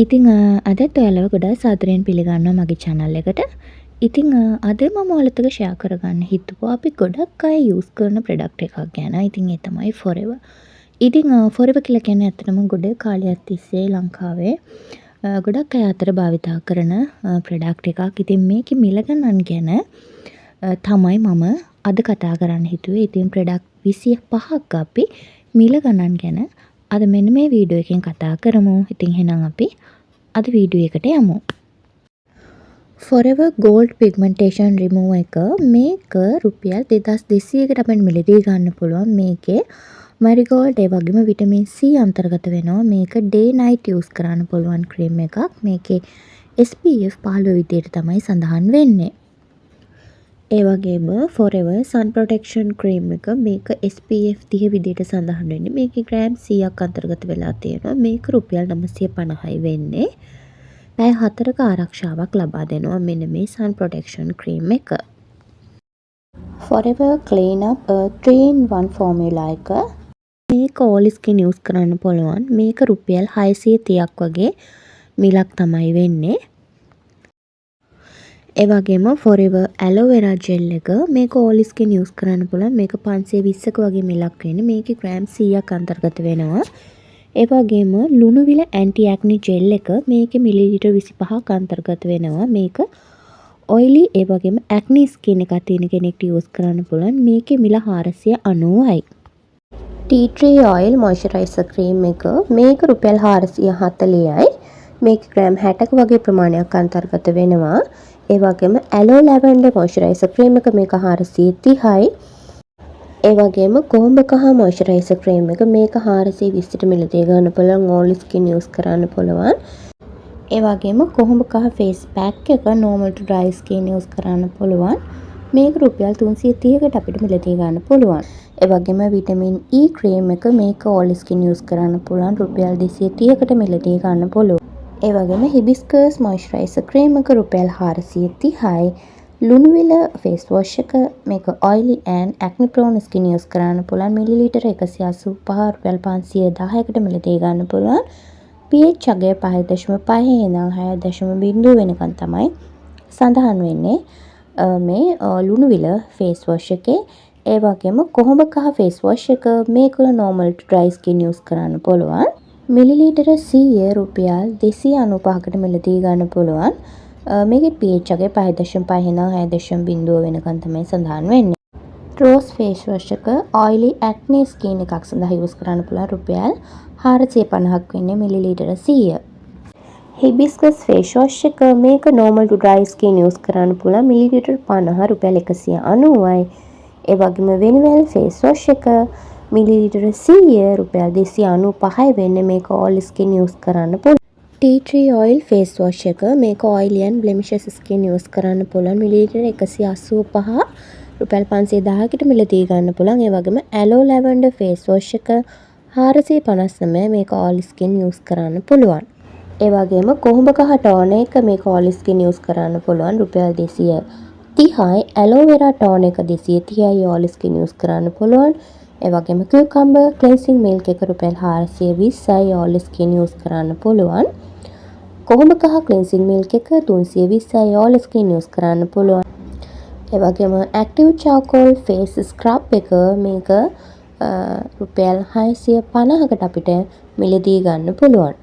ඉතින් අදත් ඔයාලව ගොඩාක් සාදරයෙන් පිළිගන්නවා මගේ channel එකට. ඉතින් අද මම ඔයාලත් එක්ක share කරගන්න හිතුවා අපි ගොඩක් අය use කරන product එකක් ගැන. ඉතින් ඒ තමයි Forever. ඉතින් Forever කියලා කියන්නේ ඇත්තටම ගොඩ කාලයක් තිස්සේ ලංකාවේ ගොඩක් අය අතර භාවිතා කරන product එකක්. ඉතින් මේකේ මිල ගණන් ගැන තමයි මම අද කතා කරන්න හිතුවේ. ඉතින් product 25ක් අපි මිල ගණන් ගැන අද මෙන්න මේ වීඩියෝ එකෙන් කතා කරමු. ඉතින් එහෙනම් අපි අද වීඩියෝ එකට යමු. Forever Gold Pigmentation Remover එක මේක රුපියල් 2200කට අපෙන් මිලදී ගන්න පුළුවන්. මේකේ marigold ඒ වගේම vitamin C අන්තර්ගත වෙනවා. මේක day night use කරන්න පුළුවන් ක්‍රීම් එකක්. මේකේ SPF 15 විදියට තමයි සඳහන් වෙන්නේ. ඒ වගේම Forever Sun Protection Cream එක මේක SPF 30 විදියට සඳහන් වෙන්නේ. මේකේ ග්‍රෑම් 100ක් අන්තර්ගත වෙලා තියෙනවා. මේක රුපියල් 950යි වෙන්නේ. පැය 4ක ආරක්ෂාවක් ලබා දෙනවා මෙන්න මේ Sun Protection Cream එක. Forever Clean Up 3-in-1 formula එක මේක all skin use කරන්න පුළුවන්. මේක රුපියල් 630ක් වගේ මිලක් තමයි වෙන්නේ. ඒ වගේම Forever Aloe Vera Gel එක මේක all skin use කරන්න පුළුවන්. මේක 520ක වගේ මිලක් වෙන්නේ. මේකේ ග්‍රෑම් 100ක් අන්තර්ගත වෙනවා. ඒ වගේම ලුණු විල ඇන්ටි ඇක්නි ජෙල් එක මේකේ මිලිලිටර් 25ක් අන්තර්ගත වෙනවා. මේක ඔයිලි ඒ වගේම ඇක්නි ස්කින් එකක් තියෙන කෙනෙක්ට යූස් කරන්න පුළුවන්. මේකේ මිල 490යි. Tea tree oil moisturiser cream එක මේක රුපියල් 440යි. මේක ග්‍රෑම් 60ක වගේ ප්‍රමාණයක් අන්තර්ගත වෙනවා. ඒ වගේම ඇලෝ ලැවෙන්ඩර් මොයිස්චරයිසර් ක්‍රීම් එක මේක 430යි. ඒ වගේම කොහොඹ කහ මොයිස්චරයිසර් ක්‍රීම් එක මේක 420ට මිලදී ගන්න පුළුවන්. all skin use කරන්න පුළුවන්. ඒ වගේම කොහොඹ කහ face pack එක normal to dry skin use කරන්න පුළුවන්. මේක රුපියල් 330කට අපිට මිලදී ගන්න පුළුවන්. ඒ වගේම vitamin E ක්‍රීම් එක මේක all skin use කරන්න පුළුවන්. රුපියල් 230කට මිලදී ගන්න පුළුවන්. ඒ වගේම hibiscus moisturizer ක්‍රීම් එක රුපියල් 430යි. ලුණු විල face wash එක මේක oily and acne prone skin use කරන්න පුළුවන්. මිලිලිටර 185 රුපියල් 510කට මිලදී ගන්න පුළුවන්. pH අගය 5.5 ඉඳන් 6.0 වෙනකන් තමයි සඳහන් වෙන්නේ මේ ලුණු විල face wash එකේ. ඒ වගේම කොහොඹ කහ face wash එක මේක normal to dry skin use කරන්න පුළුවන්. මිලිලිටර 100 රුපියල් 295කට මිලදී ගන්න පුළුවන්. මේකේ pH අගය 5.5 ඉඳන් 6.0 වෙනකන් තමයි සඳහන් වෙන්නේ. rose face wash එක oily acne skin එකක් සඳහා use කරන්න පුළුවන්. රුපියල් 450ක් වෙන්නේ මිලිලිටර 100. hibiscus face wash එක මේක normal to dry skin use කරන්න පුළුවන්. මිලිලිටර 50 රුපියල් 190යි. ඒ වගේම Venivel face wash එක මිලිලිටර 100 රුපියල් 295යි වෙන්නේ. මේක all skin use කරන්න පුළුවන්. T tree oil face wash එක මේක oily and blemishes skin use කරන්න පුළුවන්. මිලිලිටර 185 රුපියල් 510කට මිලදී ගන්න පුළුවන්. ඒ වගේම aloe lavender face wash එක 459 මේක all skin use කරන්න පුළුවන්. ඒ වගේම කොහොඹ කහ ටෝන එක මේක all skin use කරන්න පුළුවන්. රුපියල් 230යි. aloe vera ටෝන එක 230යි all skin use කරන්න පුළුවන්. ඒ වගේම cucumber cleansing milk එක රුපියල් 420යි all skin use කරන්න පුළුවන්. කොහොඹ කහ cleansing milk එක 320යි all skin use කරන්න පුළුවන්. ඒ වගේම active charcoal face scrub එක මේක රුපියල් 650කට අපිට මිලදී ගන්න පුළුවන්.